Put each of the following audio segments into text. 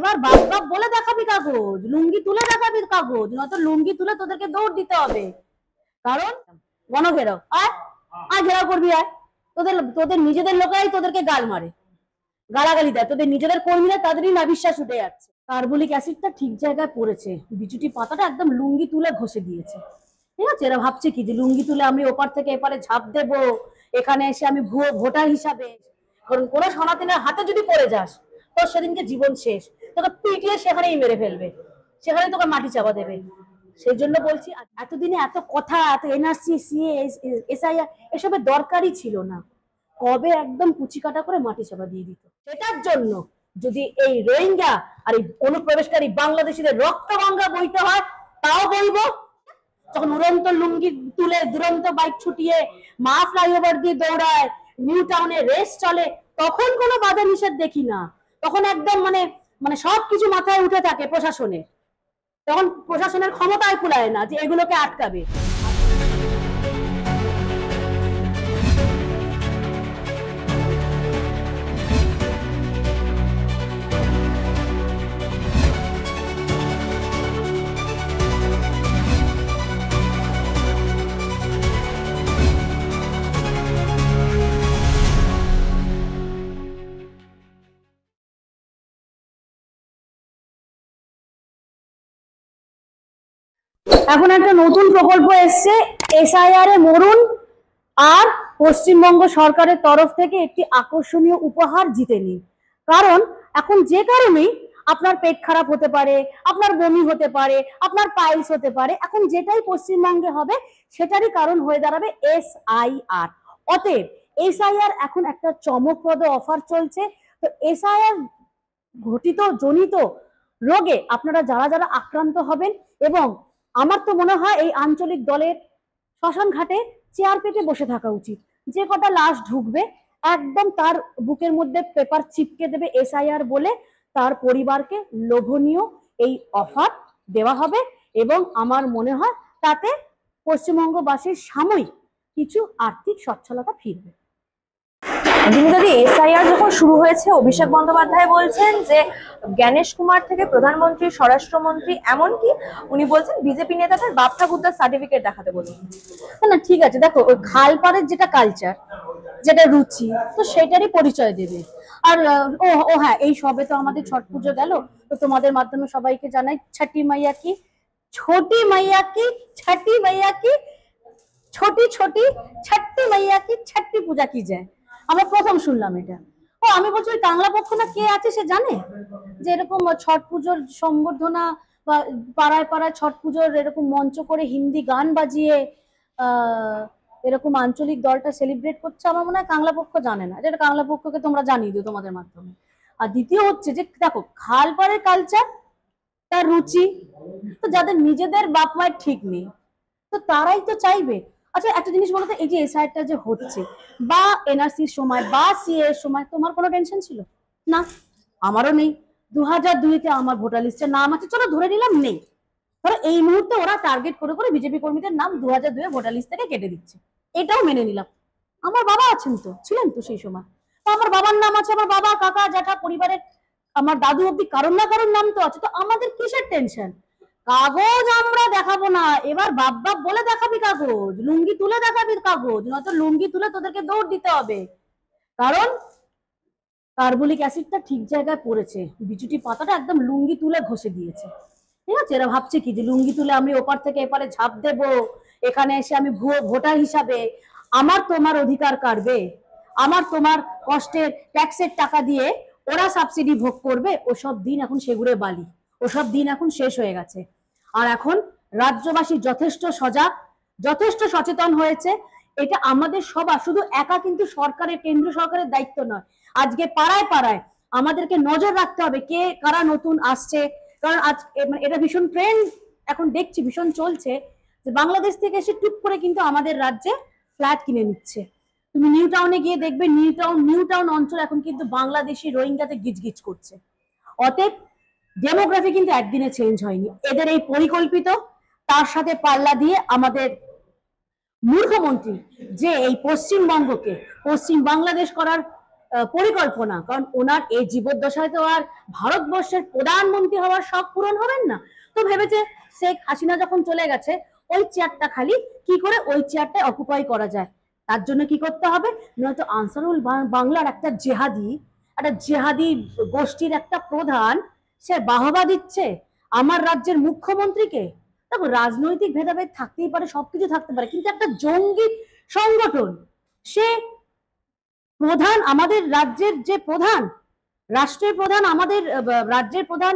এবার বাপ বাপ বলে দেখাবি কাগজ, লুঙ্গি তুলে দেখাবি কাগজ, নয়তো লুঙ্গি তুলে তোদেরকে দৌড় দিতে হবে। কারণ গণঘেরাও আয়, আয় ঘেরাও করবি, আয়। তোদের তোদের নিজেদের লোকেরাই তোদেরকে গাল মারে, গালাগালি দেয়, তোদের নিজেদের কর্মীরা তাদেরই না বিশ্বাস উঠে যাচ্ছে। কার্বলিক অ্যাসিডটা ঠিক জায়গায় পড়েছে, বিচুটি পাতাটা একদম লুঙ্গি তুলে ঘষে দিয়েছে। ঠিক আছে, এরা ভাবছে কি যে লুঙ্গি তুলে আমি ওপার থেকে এপারে ঝাঁপ দেবো, এখানে এসে আমি ভুয়ো ভোটার হিসাবে। কারণ কোনো সনাতনের হাতে যদি পড়ে যাস, তোর সেদিনকে জীবন শেষ, তোকে পিটিয়ে সেখানেই মেরে ফেলবে, সেখানে তোকে মাটি চাপা দেবে। সেই জন্য বলছি, এতদিনে এত কথা, এত এনআরসি, সিএ, এসআইআর এসবের দরকারই ছিল না। কবে একদম কুচি কাটা করে মাটি চাপা দিয়ে দিত। সেটার জন্য যদি এই রোহিঙ্গা আর এই অনুপ্রবেশকারী বাংলাদেশিদের রক্ত গঙ্গা বইতে হয়, তাও বলবো। যখন উড়ন্ত লুঙ্গি তুলে দুরন্ত বাইক ছুটিয়ে মা ফ্লাইওভার দিয়ে দৌড়ায়, নিউ টাউনে রেস চলে, তখন কোনো বাধা নিষেধ দেখি না। তখন একদম মানে মানে সবকিছু মাথায় উঠে থাকে প্রশাসনের। তখন প্রশাসনের ক্ষমতায় কুলায় না যে এগুলোকে আটকাবে। এখন একটা নতুন প্রকল্প এসছে, এসআইআর এ মরুন, আর পশ্চিমবঙ্গ সরকারের তরফ থেকে একটি আকর্ষণীয় উপহার জিতে নিন। কারণ এখন যে কারণেই আপনার পেট খারাপ হতে পারে, আপনার বমি হতে পারে, আপনার পাইলস হতে পারে, এখন যেটাই পশ্চিমবঙ্গে হবে সেটারই কারণ হয়ে দাঁড়াবে এসআইআর। অতএব এসআইআর এখন একটা চমকপ্রদ অফার চলছে। তো এসআইআর জনিত রোগে আপনারা যারা যারা আক্রান্ত হবেন, এবং আমার তো মনে হয় এই আঞ্চলিক দলের শ্মশান ঘাটে চেয়ার পেতে বসে থাকা উচিত। যে কটা লাশ ঢুকবে একদম তার বুকের মধ্যে পেপার চিপকে দেবে এসআইআর বলে, তার পরিবারকে লোভনীয় এই অফার দেওয়া হবে। এবং আমার মনে হয় তাতে পশ্চিমবঙ্গবাসীর সাময়িক কিছু আর্থিক সচ্ছলতা ফিরবে। দিদি, এসআইআর যখন শুরু হয়েছে, অভিষেক বন্দ্যোপাধ্যায় বলছেন যে জ্ঞানেশ কুমার থেকে প্রধানমন্ত্রী, স্বরাষ্ট্রমন্ত্রী, এমনকি উনি বলছেন বিজেপি নেতাদের বাপ ঠাকুরদার সার্টিফিকেট দেখাতে বলুন। না ঠিক আছে, দেখো ওই খালপাড়ের যেটা কালচার, যেটা রুচি, তো সেটারই পরিচয় দেবে। আর ও হ্যাঁ, এই সবে তো আমাদের ছট পুজো গেল, তো তোমাদের মাধ্যমে সবাইকে জানাই ছটি মাইয়া কি, ছোটি মাইয়া কি, ছটি মাইয়া কি, ছোটি ছোটি ছটি মাইয়া কি, ছটি পূজা কি যায়। আমরা প্রথম শুনলাম এটা। ও আমি বলছি ওই বাংলা পক্ষ না কে আছে সে জানে যে এরকম ছট পুজোর সম্বর্ধনা বা পাড়ায় পাড়ায় ছট পুজোর এরকম মঞ্চ করে হিন্দি গান বাজিয়ে এরকম আঞ্চলিক দলটা সেলিব্রেট করছে। আমার মনে হয় কাংলা পক্ষ জানে না, যেটা কাংলা পক্ষকে তোমরা জানিয়ে দিও তোমাদের মাধ্যমে। আর দ্বিতীয় হচ্ছে যে দেখো খালপাড়ের কালচার, তার রুচি, তো যাদের নিজেদের বাপ মায়ের ঠিক নেই তো তারাই তো চাইবে। আচ্ছা একটা জিনিস বলতো, এই যে এসআইআরটা যে হচ্ছে বা এনআরসির সময় বা সিএ এর সময় তোমার কোনো টেনশন ছিল না? আমারও নেই। 2002-তে আমার ভোটার লিস্টে নাম আছে, চলো ধরে নিলাম নেই। ধরো এই মুহূর্তে ওরা টার্গেট করে করে বিজেপি কর্মীদের নাম 2002-এ ভোটার লিস্ট থেকে কেটে দিচ্ছে, এটাও মেনে নিলাম। আমার বাবা আছেন তো, ছিলেন তো সেই সময়, তো আমার বাবার নাম আছে, আমার বাবা কাকা জ্যাঠা পরিবারের আমার দাদু অব্দি কারোর না কারোর নাম তো আছে, তো আমাদের কিসের টেনশন? কাগজ আমরা দেখাবো না, এবার বাপ বাপ বলে দেখাবি কাগজ, লুঙ্গি তুলে দেখাবি কাগজ, নয়তো লুঙ্গি তুলে তোদেরকে দৌড় দিতে হবে। কারণ কার্বলিক অ্যাসিডটা ঠিক জায়গায় পড়েছে, বিচুটি পাতাটা একদম লুঙ্গি তুলে ঘষে দিয়েছে। ঠিক আছে, এরা ভাবছে কি যে লুঙ্গি তুলে আমি ওপার থেকে এপারে ঝাঁপ দেবো, এখানে এসে আমি ভুয়ো ভোটার হিসাবে আমার তোমার অধিকার কাটবে, আমার তোমার কষ্টের ট্যাক্সের টাকা দিয়ে ওরা সাবসিডি ভোগ করবে। ওসব দিন এখন সেগুড়ে বালি, ওসব দিন এখন শেষ হয়ে গেছে। আর এখন রাজ্যবাসী যথেষ্ট সজাগ, যথেষ্ট সচেতন হয়েছে। এটা আমাদের সবার, শুধু একা কিন্তু সরকারের, কেন্দ্র সরকারের দায়িত্ব নয়। আজকে পাড়ায় পাড়ায় আমাদেরকে নজর রাখতে হবে কে কারা নতুন আসছে। কারণ আজ এটা ভীষণ ট্রেন্ড এখন দেখছি, ভীষণ চলছে যে বাংলাদেশ থেকে এসে টুক করে কিন্তু আমাদের রাজ্যে ফ্ল্যাট কিনে নিচ্ছে। তুমি নিউ টাউনে গিয়ে দেখবে, নিউ টাউন অঞ্চল এখন কিন্তু বাংলাদেশি রোহিঙ্গাতে গিজগিজ করছে। অতএব ডেমোগ্রাফি কিন্তু একদিনে চেঞ্জ হয়নি, এদের এই পরিকল্পিত, তার সাথে পাল্লা দিয়ে আমাদের মুখ্যমন্ত্রী যে এই পশ্চিমবঙ্গকে পশ্চিম বাংলাদেশ করার পরিকল্পনা, কারণ ওনার এই জীবদ্দশায় তো আর ভারতবর্ষের প্রধানমন্ত্রী হওয়ার শখ পূরণ হবেন না। তো ভেবেছে শেখ হাসিনা যখন চলে গেছে ওই চেয়ারটা খালি কি করে ওই চেয়ারটা অকুপাই করা যায়, তার জন্য কি করতে হবে, নয়তো আনসারুল বাংলার একটা জেহাদি গোষ্ঠীর একটা প্রধান সে বাহবা দিচ্ছে আমার রাজ্যের মুখ্যমন্ত্রীকে। দেখো রাজনৈতিক ভেদাভেদ থাকতেই পারে, সবকিছু থাকতে পারে, কিন্তু একটা জঙ্গি সংগঠন সে প্রধান, আমাদের রাজ্যের যে প্রধান, রাষ্ট্রের প্রধান, আমাদের রাজ্যের প্রধান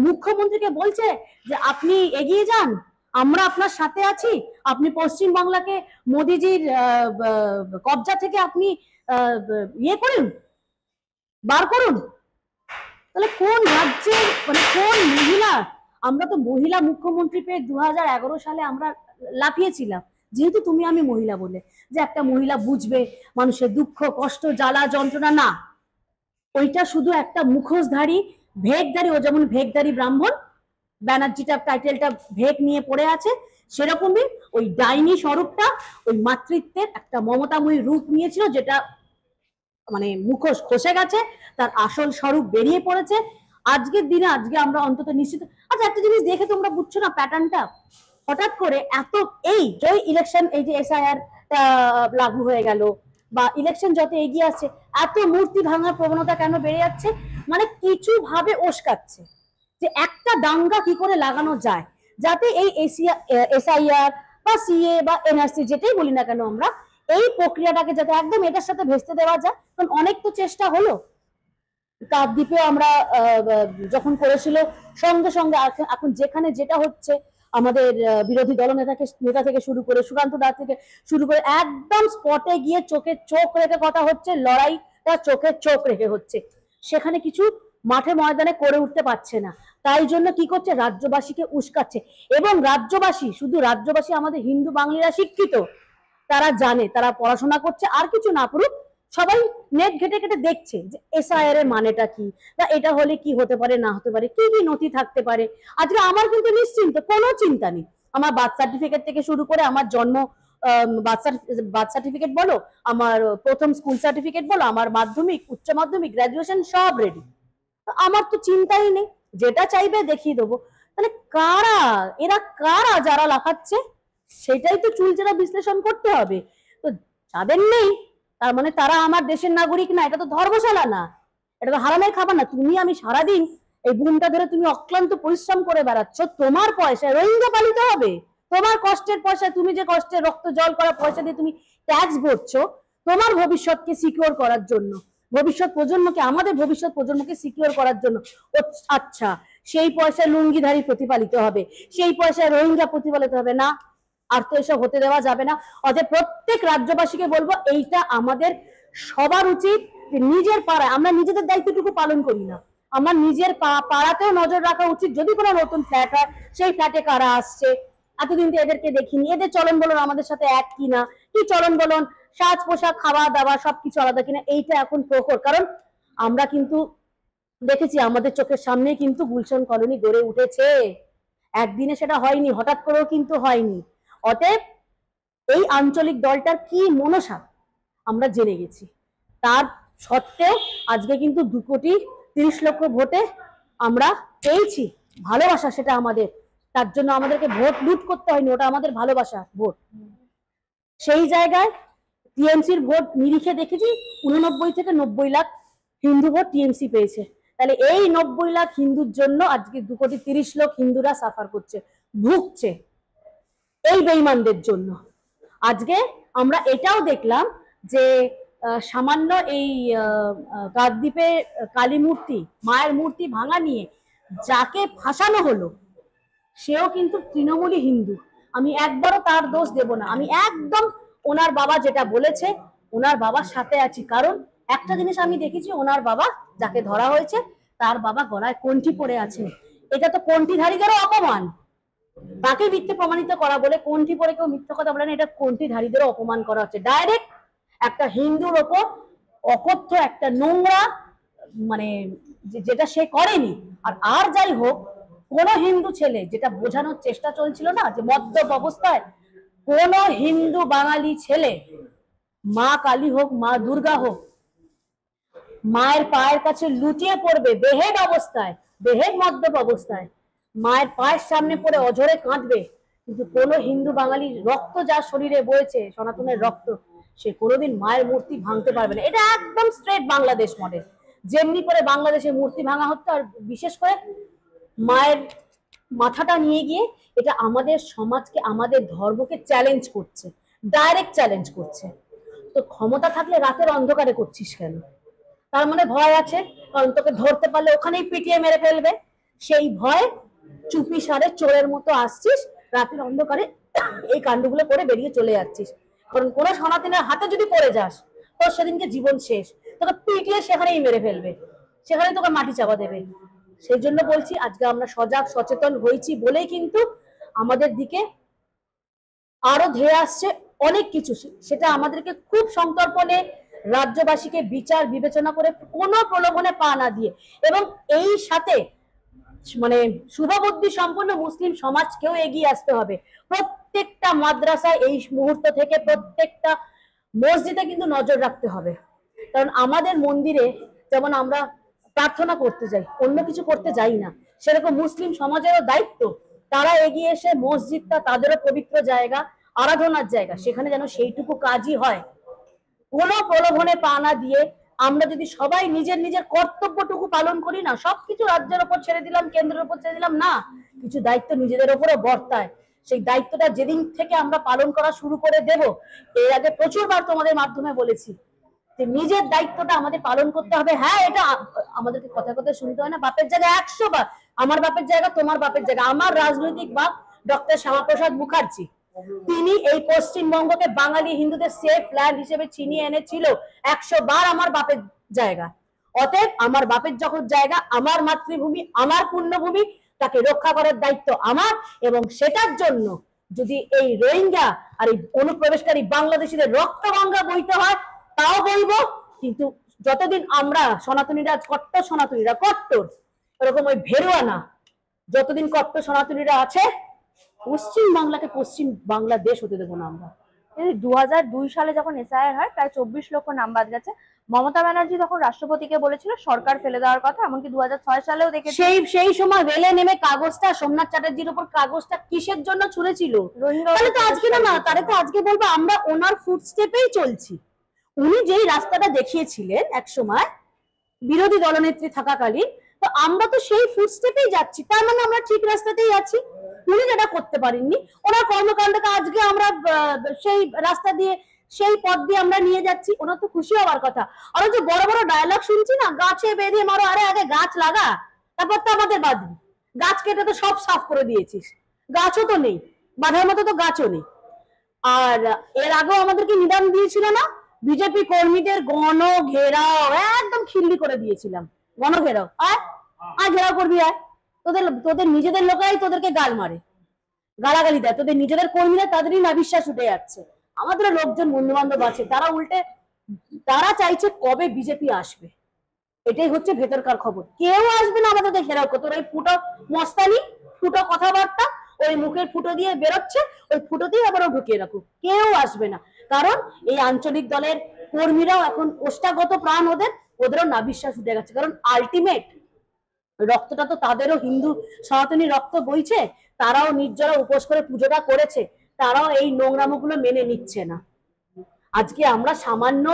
মুখ্যমন্ত্রীকে বলছে যে আপনি এগিয়ে যান, আমরা আপনার সাথে আছি, আপনি পশ্চিম বাংলাকে মোদিজির কবজা থেকে আপনি ইয়ে করুন, বার করুন। তাহলে কোন রাজ্যের মানে কোন মহিলা, আমরা তো মহিলা মুখ্যমন্ত্রী পেয়ে 2011 সালে আমরা লাফিয়েছিলাম, যেহেতু তুমি আমি মহিলা বলে, যে একটা মহিলা বুঝবে মানুষের দুঃখ কষ্ট জ্বালা যন্ত্রণা। না, ওইটা শুধু একটা মুখোশধারী ভেকধারী, ও যেমন ভেকধারী ব্রাহ্মণ, ব্যানার্জিটা টাইটেলটা ভেক নিয়ে পড়ে আছে, সেরকমই ওই ডাইনি স্বরূপটা ওই মাতৃত্বের একটা মমতাময়ী রূপ নিয়েছিল, যেটা মানে মুখোশ খসে গেছে, তার আসল স্বরূপ বেরিয়ে পড়েছে। আজকের দিনে আজকে আমরা অন্তত নিশ্চিত। আচ্ছা একটা জিনিস দেখে তোমরা বুঝছো না প্যাটার্নটা, হঠাৎ করে এত এই যে ইলেকশন, এই যে এসআইআর লাগু হয়ে গেল বা ইলেকশন যত এগিয়ে আসছে, এত মূর্তি ভাঙার প্রবণতা কেন বেড়ে যাচ্ছে? মানে কিছু ভাবে ওস্কাচ্ছে যে একটা দাঙ্গা কি করে লাগানো যায় যাতে এই এসআইআর বা সিএ বা এনআরসি যেটাই বলি না কেন আমরা, এই প্রক্রিয়াটাকে যাতে একদম এটার সাথে ভেস্তে দেওয়া যায়। কারণ অনেক তো চেষ্টা হলো, কাকদ্বীপে আমরা যখন করেছিল সঙ্গে সঙ্গে, এখন যেখানে যেটা হচ্ছে আমাদের বিরোধী নেতা থেকে শুরু করে সুকান্ত দা থেকে শুরু করে একদম স্পটে গিয়ে চোখে চোখ রেখে কথা হচ্ছে, লড়াইটা চোখে চোখ রেখে হচ্ছে, সেখানে কিছু মাঠে ময়দানে করে উঠতে পারছে না। তাই জন্য কি করছে, রাজ্যবাসীকে উস্কাচ্ছে। এবং রাজ্যবাসী, শুধু রাজ্যবাসী, আমাদের হিন্দু বাঙালিরা শিক্ষিত, তারা জানে, তারা পড়াশোনা করছে, আর কিছু না পড়ুক সবাই নেট ঘেটে ঘেটে দেখছে যে এসআইআর এর মানেটা কি, বা এটা হলে কি হতে পারে না হতে পারে, কি কি নথি থাকতে পারে। আজকে আমার কিন্তু নিশ্চিন্ত, কোনো চিন্তা নেই। আমার বার্থ সার্টিফিকেট থেকে শুরু করে আমার জন্ম বার্থ সার্টিফিকেট বলো, আমার প্রথম স্কুল সার্টিফিকেট বলো, আমার মাধ্যমিক উচ্চ মাধ্যমিক গ্রাজুয়েশন সব রেডি, আমার তো চিন্তাই নেই, যেটা চাইবে দেখিয়ে দেবো। তাহলে কারা এরা, কারা যারা লাফাচ্ছে, সেটাই তো চুলচেরা বিশ্লেষণ করতে হবে। তো যাদের নেই তার মানে তারা আমার দেশের নাগরিক না, এটা তো ধর্মশালা না, এটা তো হারামের খাবার না। তুমি আমি সারাদিন এই বুনটা ধরে তুমি অক্লান্ত পরিশ্রম করে বেড়াচ্ছ, তোমার পয়সায় রোহিঙ্গা পালিতে হবে, তোমার কষ্টের পয়সায়, তুমি যে কষ্টে রক্ত জল করা পয়সা দিয়ে তুমি ট্যাক্স ভরছো তোমার ভবিষ্যৎকে সিকিউর করার জন্য, ভবিষ্যৎ প্রজন্মকে, আমাদের ভবিষ্যৎ প্রজন্মকে সিকিউর করার জন্য। আচ্ছা, সেই পয়সায় লুঙ্গিধারী প্রতিপালিত হবে, সেই পয়সায় রোহিঙ্গা প্রতিপালিত হবে না, আর তো এসব হতে দেওয়া যাবে না। অতএব প্রত্যেক রাজ্যবাসীকে বলবো, এইটা আমাদের সবার উচিত যে নিজের পাড়ায়, আমরা নিজেদের দায়িত্বটুকু পালন করি না, আমার নিজের পাড়াতেও নজর রাখা উচিত। যদি কোনো নতুন ফ্ল্যাট হয়, সেই ফ্ল্যাটে কারা আসছে, এতদিন তো এদেরকে দেখিনি, এদের চলন বলন আমাদের সাথে এক কিনা, কি চলন বলন, সাজ পোশাক খাওয়া দাওয়া সবকিছু আলাদা কিনা, এইটা এখন প্রখর। কারণ আমরা কিন্তু দেখেছি আমাদের চোখের সামনে কিন্তু গুলশান কলোনি গড়ে উঠেছে, একদিনে সেটা হয়নি, হঠাৎ করেও কিন্তু হয়নি। অতএব এই আঞ্চলিক দলটার কি মনসা আমরা জেনে গেছি, তার সত্ত্বেও আজকে কিন্তু 2,30,00,000 ভোটে আমরা পেয়েছি ভালোবাসা, সেটা আমাদের, তার জন্য আমাদেরকে ভোট লুট করতে হয়নি, ওটা আমাদের ভালোবাসা ভোট। সেই জায়গায় টিএমসির ভোট নিরিখে দেখেছি 89 থেকে 90 লাখ হিন্দু ভোট টিএমসি পেয়েছে। তাহলে এই 90 লাখ হিন্দুর জন্য আজকে 2,30,00,000 হিন্দুরা সাফার করছে, ভুগছে এই বেঈমানদের জন্য। আজকে আমরা এটাও দেখলাম যে সামান্য এই কাকদ্বীপে কালী মূর্তি, মায়ের মূর্তি ভাঙা নিয়ে যাকে ফাঁসানো হলো সেও কিন্তু তৃণমূলী হিন্দু। আমি একবারও তার দোষ দেব না, আমি একদম ওনার বাবা যেটা বলেছে ওনার বাবার সাথে আছি। কারণ একটা জিনিস আমি দেখেছি, ওনার বাবা যাকে ধরা হয়েছে তার বাবা গলায় কণ্ঠি পড়ে আছে, এটা তো কণ্ঠিধারীদেরও অপমান। তাকে মিথ্যে প্রমাণিত করা বলে, কণ্ঠি পরে কেউ মিথ্যে কথা বলে না, এটা কণ্ঠিধারীদেরও অপমান করা হচ্ছে ডাইরেক্ট একটা হিন্দুর ওপর, অকথ্য একটা নোংরা, মানে যেটা সে করেনি। আর যাই হোক, কোন হিন্দু ছেলে, যেটা বোঝানোর চেষ্টা চলছিল না যে মদ্যপ অবস্থায় কোন হিন্দু বাঙালি ছেলে, মা কালী হোক মা দুর্গা হোক, মায়ের পায়ের কাছে লুটিয়ে পড়বে বেহেড অবস্থায়, বেহেড মদ্যপ অবস্থায়, মায়ের পায়ের সামনে পড়ে অঝরে কাঁদবে, কিন্তু কোনো হিন্দু বাঙালির রক্ত যার শরীরে বয়েছে, সনাতনের রক্ত, সে কোনোদিন মায়ের মূর্তি ভাঙতে পারবে না। এটা একদম স্ট্রেট বাংলাদেশ মডেল। যেমনি করে বাংলাদেশে মূর্তি ভাঙা হচ্ছে, আর বিশেষ করে মায়ের মাথাটা নিয়ে গিয়ে এটা আমাদের সমাজকে, আমাদের ধর্মকে চ্যালেঞ্জ করছে, ডাইরেক্ট চ্যালেঞ্জ করছে। তো ক্ষমতা থাকলে রাতের অন্ধকারে করছিস কেন? তার মানে ভয় আছে, কারণ তোকে ধরতে পারলে ওখানেই পিটিয়ে মেরে ফেলবে, সেই ভয় চুপি সারে চোরের মতো আসছিস, রাতের অন্ধকারে এই কাণ্ডগুলো করে বেরিয়ে চলে যাচ্ছিস। কারণ কোনো সনাতনের হাতে যদি পড়ে যাস, তোর সেদিনকে জীবন শেষ, তোকে পিটিয়ে সেখানেই মেরে ফেলবে, সেখানে তোকে মাটি চাপা দেবে। সেই জন্য বলছি, আজকে আমরা সজাগ সচেতন হয়েছি বলেই কিন্তু আমাদের দিকে আরো ধেয়ে আসছে অনেক কিছু। সেটা আমাদেরকে খুব সন্তর্পণে, রাজ্যবাসীকে বিচার বিবেচনা করে, কোনো প্রলোভনে পা না দিয়ে, এবং এই সাথে মানে শুভবুদ্ধি সম্পন্ন মুসলিম সমাজকেও এগিয়ে আসতে হবে। প্রত্যেকটা মাদ্রাসায় এই মুহূর্ত থেকে প্রত্যেকটা মসজিদে কিন্তু নজর রাখতে হবে। কারণ আমাদের মন্দিরে যেমন আমরা প্রার্থনা করতে যাই, অন্য কিছু করতে যাই না, সেরকম মুসলিম সমাজেরও দায়িত্ব তারা এগিয়ে এসে মসজিদটা তাদেরও পবিত্র জায়গা, আরাধনার জায়গা, সেখানে যেন সেইটুকু কাজই হয়। কোনো প্রলোভনে পা না দিয়ে আমরা যদি সবাই নিজের নিজের কর্তব্যটুকু পালন করি না, সবকিছু রাজ্যের ওপর ছেড়ে দিলাম, কেন্দ্রের ওপর ছেড়ে দিলাম, না, কিছু দায়িত্ব নিজেদের ওপরে বর্তায়। সেই দায়িত্বটা যেদিন থেকে আমরা পালন করা শুরু করে দেব, এর আগে প্রচুরবার তোমাদের মাধ্যমে বলেছি যে নিজের দায়িত্বটা আমাদের পালন করতে হবে। হ্যাঁ, এটা আমাদেরকে কথা কথা শুনতে হয় না, বাপের জায়গায় 100 বার, আমার বাপের জায়গা, তোমার বাপের জায়গা। আমার রাজনৈতিক বাপ ডক্টর শ্যামাপ্রসাদ মুখার্জি, তিনি এই পশ্চিমবঙ্গকে বাঙালি হিন্দুদের সেফ ল্যান্ড হিসেবে চিনিয়ে এনেছিল। 100 বার আমার বাপের জায়গা। অতএব আমার বাপের যখন জায়গা, আমার মাতৃভূমি, আমার পুণ্যভূমি, তাকে রক্ষা করার দায়িত্ব আমার। এবং সেটার জন্য যদি এই রোহিঙ্গা আর এই অনুপ্রবেশকারী বাংলাদেশিদের রক্ত গঙ্গা বইতে হয়, তাও বলবো। কিন্তু যতদিন আমরা সনাতনীরা, কট্টর সনাতনীরা, কট্টর এরকম ওই ভেরুয়া না, যতদিন কট্টর সনাতনীরা আছে, পশ্চিম বাংলাকে পশ্চিম বাংলাদেশ হতে দেবো না আমরা। 2002 সালে যখন এসআইআর হয়, প্রায় 24 লক্ষ নাম বাদ গেছে। মমতা ব্যানার্জি তখন রাষ্ট্রপতিকে বলেছিল সরকার ফেলে দেওয়ার কথা, এমনকি 2006 সালেও দেখেছি সেই সময় রেলে নেমে কাগজটা সোমনাথ চ্যাটার্জির উপর কাগজটা কিসের জন্য ছুঁড়েছিল? তাহলে তো আজকে না, তাহলে তো আজকে বলবো আমরা ওনার ফুটস্টেপেই চলছি। উনি যেই রাস্তাটা দেখিয়েছিলেন এক সময় বিরোধী দলনেত্রী থাকাকালীন, তো আমরা তো সেই ফুটস্টেপেই যাচ্ছি, তার মানে আমরা ঠিক রাস্তাতেই আছি। উনি যেটা করতে পারেননি, ওনার কর্মকাণ্ডকে আজকে আমরা সেই রাস্তা দিয়ে, সেই পথ দিয়ে আমরা নিয়ে যাচ্ছি, ওনার তো খুশি হওয়ার কথা। আর যে বড় বড় ডায়লগ শুনছি না, গাছে বেঁধে মারো, আরে আগে গাছ লাগা, তারপর তো আমাদের বাঁধবি। গাছ কেটে তো সব সাফ করে দিয়েছিস, গাছও তো নেই, বাঁধার মতো তো গাছও নেই। আর এর আগেও আমাদেরকে নিদান দিয়েছিল না, বিজেপি কর্মীদের গণ ঘেরাও, একদম খিল্লি করে দিয়েছিলাম, গণ ঘেরাও। আর ঘেরাও করবি, আয়, তোদের তোদের নিজেদের লোকেরাই তোদেরকে গাল মারে, গালাগালি দেয়, তোদের নিজেদের কর্মীরা, তাদেরই না বিশ্বাস উঠে যাচ্ছে। আমাদের লোকজন, বন্ধু বান্ধব আছে, তারা উল্টে তারা চাইছে কবে বিজেপি আসবে, এটাই হচ্ছে ভেতরকার খবর। কেউ আসবে না আমাদের ঘেরাও করতে। তোর ওই ফুটো মস্তানি, ফুটো কথাবার্তা, ওই মুখের ফুটো দিয়ে বেরোচ্ছে, ওই ফুটোতেই আবারও ঢুকিয়ে রাখো, কেউ আসবে না। কারণ এই আঞ্চলিক দলের কর্মীরাও এখন ওষ্ঠাগত প্রাণ, ওদেরও না বিশ্বাস উঠে গেছে। কারণ আলটিমেট রক্তটা তো তাদেরও, হিন্দু সনাতনী রক্ত বইছে, তারাও নির্জলা উপোস করে পুজোটা করেছে, তারাও এই নোংরামোগুলো মেনে নিচ্ছে না। আজকে আমরা সামান্য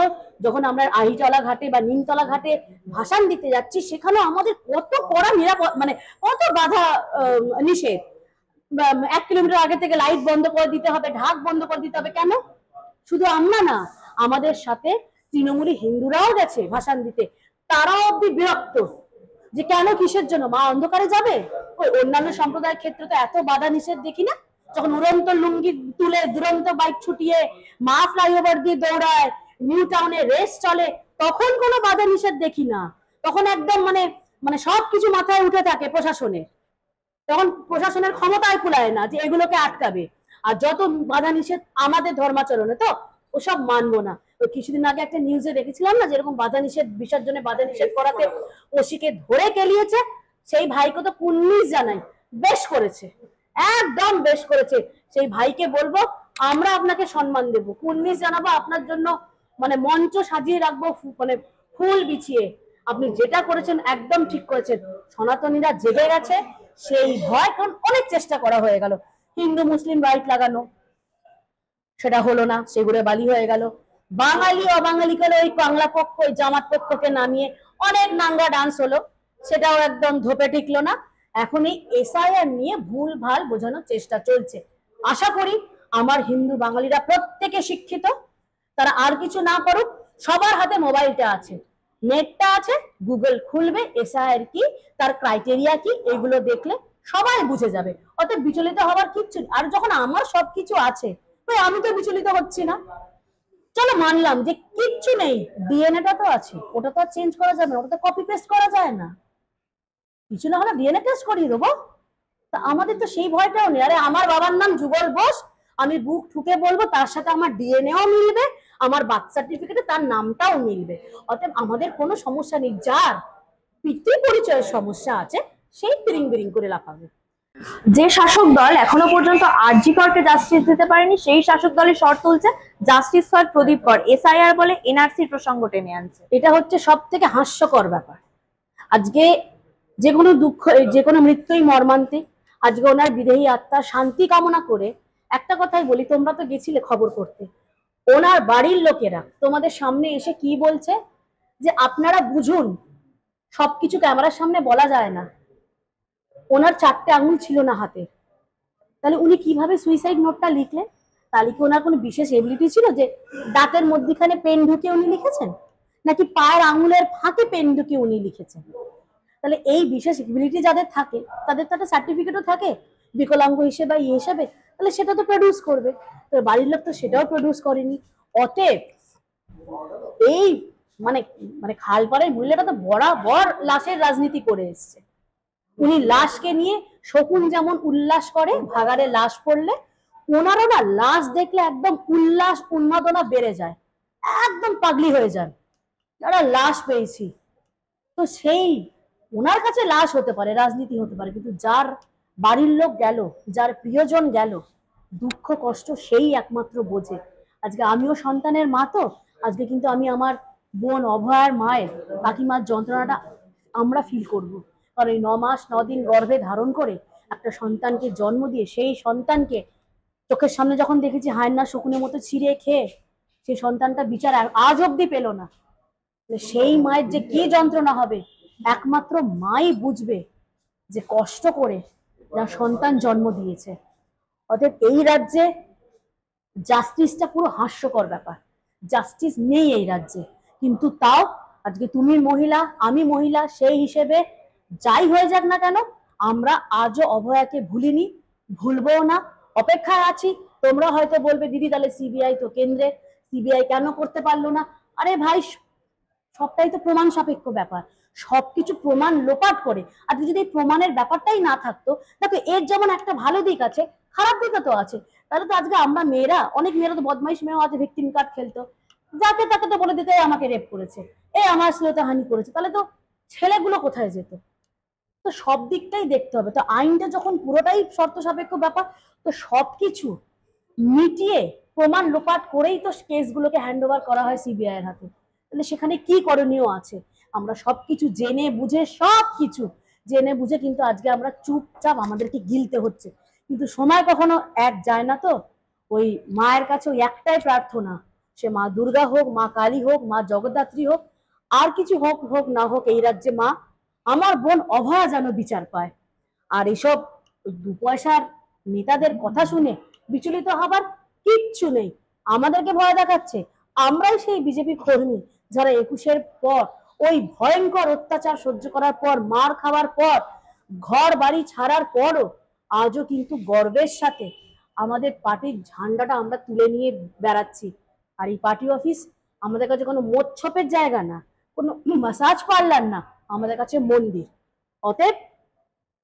যখন আমরা আহিতলা ঘাটে বা নিমতলা ঘাটে ভাষণ দিতে যাচ্ছি, সেখানে আমাদের কত কড়া নিরাপদ, মানে কত বাধা নিষেধ। 1 কিলোমিটার আগে থেকে লাইট বন্ধ করে দিতে হবে, ঢাক বন্ধ করে দিতে হবে। কেন? শুধু আমরা না, আমাদের সাথে তৃণমূলী হিন্দুরাও গেছে ভাষণ দিতে, তারাও অব্দি বিরক্ত যে কেন, কিসের জন্য, মা অন্ধকারে যাবে? ওই অন্যান্য সম্প্রদায়ের ক্ষেত্রে তো এত বাধা নিষেধ দেখি না। যখন উড়ন্ত লুঙ্গি তুলে দুরন্ত বাইক ছুটিয়ে মা ফ্লাইওভার দিয়ে দৌড়ায়, নিউ টাউনে রেস চলে, তখন কোনো বাধা নিষেধ দেখি না। তখন একদম মানে মানে সবকিছু মাথায় উঠে থাকে প্রশাসনের, তখন প্রশাসনের ক্ষমতায় কুলায় না যে এগুলোকে আটকাবে। আর যত বাধা নিষেধ আমাদের ধর্মাচরণে, তো ওসব মানবো না। ওই কিছুদিন আগে একটা নিউজে দেখেছিলাম না, যেরকম বাধা নিষেধ, বিসর্জনে বাধা নিষেধ করাতে ওসিকে ধরে কেলিয়েছে, সেই ভাইকে তো কুন্নিশ জানাই, বেশ করেছে, একদম বেশ করেছে। সেই ভাইকে বলবো আমরা আপনাকে সম্মান দেবো, কুন্নিশ জানাবো, আপনার জন্য মানে মঞ্চ সাজিয়ে রাখবো, মানে ফুল বিছিয়ে আপনি যেটা করেছেন একদম ঠিক করেছেন। সনাতনীরা জেগে গেছে, সেই ভয়, কারণ অনেক চেষ্টা করা হয়ে গেল হিন্দু মুসলিম রাইট লাগানো, সেটা হলো না, সেগুলো বালি হয়ে গেল। বাঙালি অবাঙালিকে ওই বাংলা পক্ষ ওই জামাত পক্ষকে নামিয়ে অনেক নাঙ্গা ডান্স হলো, সেটাও একদম ধোপে টিকলো না। এখন এই এসআইআর নিয়ে ভুল ভাল বোঝানোর চেষ্টা চলছে। আশা করি আমার হিন্দু বাঙালিরা প্রত্যেকে শিক্ষিত, তারা আর কিছু না করুক, সবার হাতে মোবাইলটা আছে, নেটটা আছে, গুগল খুলবে এসআইআর কি, তার ক্রাইটেরিয়া কি, এগুলো দেখলে সবাই বুঝে যাবে। অতএব বিচলিত হবার কিচ্ছু নেই। আর যখন আমার সবকিছু আছে, ভাই আমি তো বিচলিত হচ্ছি না। চলো মানলাম যে কিচ্ছু নেই, ডিএনএটা তো আছে, ওটা তো আর চেঞ্জ করা যাবে না, ওটা তো কপি পেস্ট করা যায় না, কিছু না হলে ডিএনএ টেস্ট করিয়ে দেবো। তা আমাদের তো সেই ভয়টাও নেই। আরে আমার বাবার নাম যুগল বোস, আমি বুক ঠুকে বলবো, তার সাথে আমার ডিএনএও মিলবে, আমার বার্থ সার্টিফিকেটে তার নামটাও মিলবে। অতএব আমাদের কোনো সমস্যা নেই। যার পিতৃ পরিচয়ের সমস্যা আছে সেই তিরিং বিরিং করে লাফাবে। যে শাসক দল এখনো পর্যন্ত আরজি করকে জাস্টিস দিতে পারেনি, সেই শাসক দলের শর্ত তুলছে জাস্টিস ফর প্রদীপ কর, এসআইআর বলে এনআরসি প্রসঙ্গ টেনে আনছে। এটা হচ্ছে সব থেকে হাস্যকর ব্যাপার। আজকে যে কোনো দুঃখ, যে কোনো মৃত্যুই মর্মান্তিক। আজকে ওনার বিদেহী আত্মার শান্তি কামনা করে একটা কথাই বলি, তোমরা তো গেছিলে খবর করতে, ওনার বাড়ির লোকেরা তোমাদের সামনে এসে কি বলছে যে আপনারা বুঝুন, সবকিছু ক্যামেরার সামনে বলা যায় না। ওনার 4টে আঙুল ছিল না হাতে, তাহলে উনি কিভাবে সুইসাইড নোটটা লিখলেন? তাহলে কি ওনার কোনো বিশেষ এবিলিটি ছিল যে দাঁতের মধ্যখানে পেন ঢুকিয়ে উনি লিখেছেন, নাকি পায়ের আঙুলের ফাঁকে পেন ঢুকিয়ে উনি লিখেছেন? তাহলে এই বিশেষ এবিলিটি যাদের থাকে তাদের তো একটা সার্টিফিকেটও থাকে বিকলাঙ্গ হিসেবে বা হিসেবে, তাহলে সেটা তো প্রডিউস করবে। তো বাড়ির লোক তো সেটাও প্রডিউস করেনি। অতএব এই মানে মানে খালপাড়ের মহিলাটা তো বরাবর লাশের রাজনীতি করে এসছে। উনি লাশকে নিয়ে শকুন যেমন উল্লাস করে ভাগাড়ে লাশ পড়লে, ওনারও না লাশ দেখলে একদম উল্লাস উন্মাদনা বেড়ে যায়, একদম পাগলি হয়ে যান যারা লাশ পেয়েছি। তো সেই ওনার কাছে লাশ হতে পারে, রাজনীতি হতে পারে, কিন্তু যার বাড়ির লোক গেল, যার প্রিয়জন গেল, দুঃখ কষ্ট সেই একমাত্র বোঝে। আজকে আমিও সন্তানের মা, তো আজকে কিন্তু আমি আমার বোন অভয়ার মায়ের কাকিমার যন্ত্রণাটা আমরা ফিল করব। কারণ এই 9 মাস 9 দিন গর্ভে ধারণ করে একটা সন্তানকে জন্ম দিয়ে সেই সন্তানকে চোখের সামনে যখন দেখেছি হায়না শকুনের মতো ছিঁড়ে খেয়ে সেই সন্তানটা বিচার আজ অব্দি পেল না, সেই মায়ের যে কি যন্ত্রণা হবে একমাত্র মাই বুঝবে, যে কষ্ট করে যার সন্তান জন্ম দিয়েছে। অতএব এই রাজ্যে জাস্টিসটা পুরো হাস্যকর ব্যাপার। জাস্টিস নেই এই রাজ্যে, কিন্তু তাও আজকে তুমি মহিলা আমি মহিলা, সেই হিসেবে যাই হয়ে যাক না কেন আমরা আজও অভয়াকে ভুলিনি, ভুলবো না, অপেক্ষায় আছি। তোমরা হয়তো বলবে দিদি তাহলে সিবিআই তো কেন্দ্রে, সিবিআই কেন করতে পারলো না? আরে ভাই, সবটাই তো প্রমাণ সাপেক্ষ ব্যাপার, সবকিছু প্রমাণ লোপাট করে। আর যদি এই প্রমাণের ব্যাপারটাই না থাকতো, দেখো এর যেমন একটা ভালো দিক আছে, খারাপ দিকও তো আছে। তাহলে তো আজকে আমরা মেয়েরা, অনেক মেয়েরা তো বদমাইশ মেয়েও আছে, ভিকটিম কার্ড খেলতো, যাকে তাকে তো বলে দিতে আমাকে রেপ করেছে, আমার শ্লীলতাহানি করেছে, তাহলে তো ছেলেগুলো কোথায় যেত? তো সব দিকটাই দেখতে হবে। তো আইনটা যখন পুরোটাই শর্ত সাপেক্ষ ব্যাপার, তো সবকিছু মিটিয়ে প্রমাণ লোপাট করেই তো কেসগুলোকে হ্যান্ড ওভার করা হয় সিবিআই এর হাতে। তাহলে সেখানে কি করণীয় আছে? আমরা সবকিছু জেনে বুঝে, সবকিছু জেনে বুঝে কিন্তু আজকে আমরা চুপচাপ আমাদেরকে গিলতে হচ্ছে। কিন্তু সময় কখনো এক যায় না। তো ওই মায়ের কাছে ওই একটাই প্রার্থনা, সে মা দুর্গা হোক, মা কালী হোক, মা জগদ্ধাত্রী হোক, আর কিছু হোক হোক না হোক, এই রাজ্যে মা আমার বোন অভয়া যেন বিচার পায়। আর এসব 2 পয়সার নেতাদের কথা শুনে বিচলিত হবার কিচ্ছু নেই। আমাদেরকে ভয় দেখাচ্ছে, আমরাই সেই বিজেপি কর্মী যারা 21-এর পর ওই ভয়ঙ্কর অত্যাচার সহ্য করার পর, মার খাওয়ার পর, ঘর বাড়ি ছাড়ার পরও আজও কিন্তু গর্বের সাথে আমাদের পার্টির ঝান্ডাটা আমরা তুলে নিয়ে বেড়াচ্ছি। আর এই পার্টি অফিস আমাদের কাছে কোনো মোচ্ছপের জায়গা না, কোনো মাসাজ পার্লার না, আমাদের কাছে মন্দির। অতএব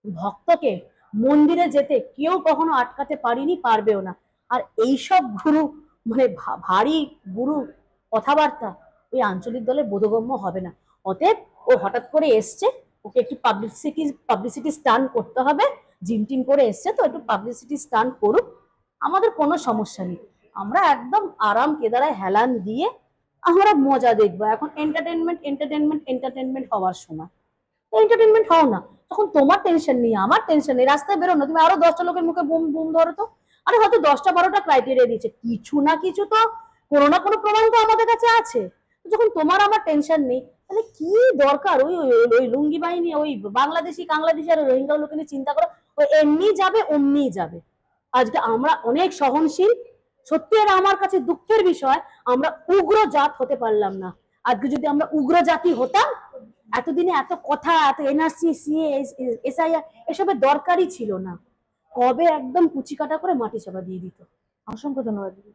ভক্তকে মন্দিরে যেতে কেউ কখনো আটকাতে পারিনি, পারবেও না। আর এইসব গুরু মানে ভারী গুরু কথাবার্তা ওই আঞ্চলিক দলের বোধগম্য হবে না। অতএব ও হঠাৎ করে এসছে, ওকে একটু পাবলিসিটি স্টান্ট করতে হবে, জিমটিম করে এসছে, তো একটু পাবলিসিটি স্টান্ট করুক, আমাদের কোনো সমস্যা নেই। আমরা একদম আরাম কেদারায় হেলান দিয়ে আমরা মজা দেখবো। এখন এন্টারটেনমেন্ট এন্টারটেনমেন্ট এন্টারটেনমেন্ট হওয়ার সময় এন্টারটেনমেন্ট হও না। তখন তোমার টেনশন নেই, আমার টেনশন নেই, রাস্তায় বেরো না, তুমি আরো 10টা লোকের মুখে বুম বুম ধরো তো। আরে হয়তো 10টা 12টা ক্রাইটেরিয়া দিয়েছে, কিছু না কিছু তো কোনো না কোনো প্রমাণ তো আমাদের কাছে আছে। তো যখন তোমার আমার টেনশন নেই, তাহলে কি দরকার ওই ওই ওই- ওই লুঙ্গি বাহিনী, ওই বাংলাদেশি আর রোহিঙ্গা লোকে নিয়ে চিন্তা করো। ওই এমনি যাবে অমনি যাবে। আজকে আমরা অনেক সহনশীল, সত্যি এটা আমার কাছে দুঃখের বিষয়, আমরা উগ্র জাত হতে পারলাম না। আজকে যদি আমরা উগ্র জাতি হতাম, এতদিনে এত কথা, এত এনআরসি, সিএ, এসআইআর এসবের দরকারই ছিল না। কবে একদম কুচি কাটা করে মাটি চাপা দিয়ে দিত। অসংখ্য ধন্যবাদ দিদি।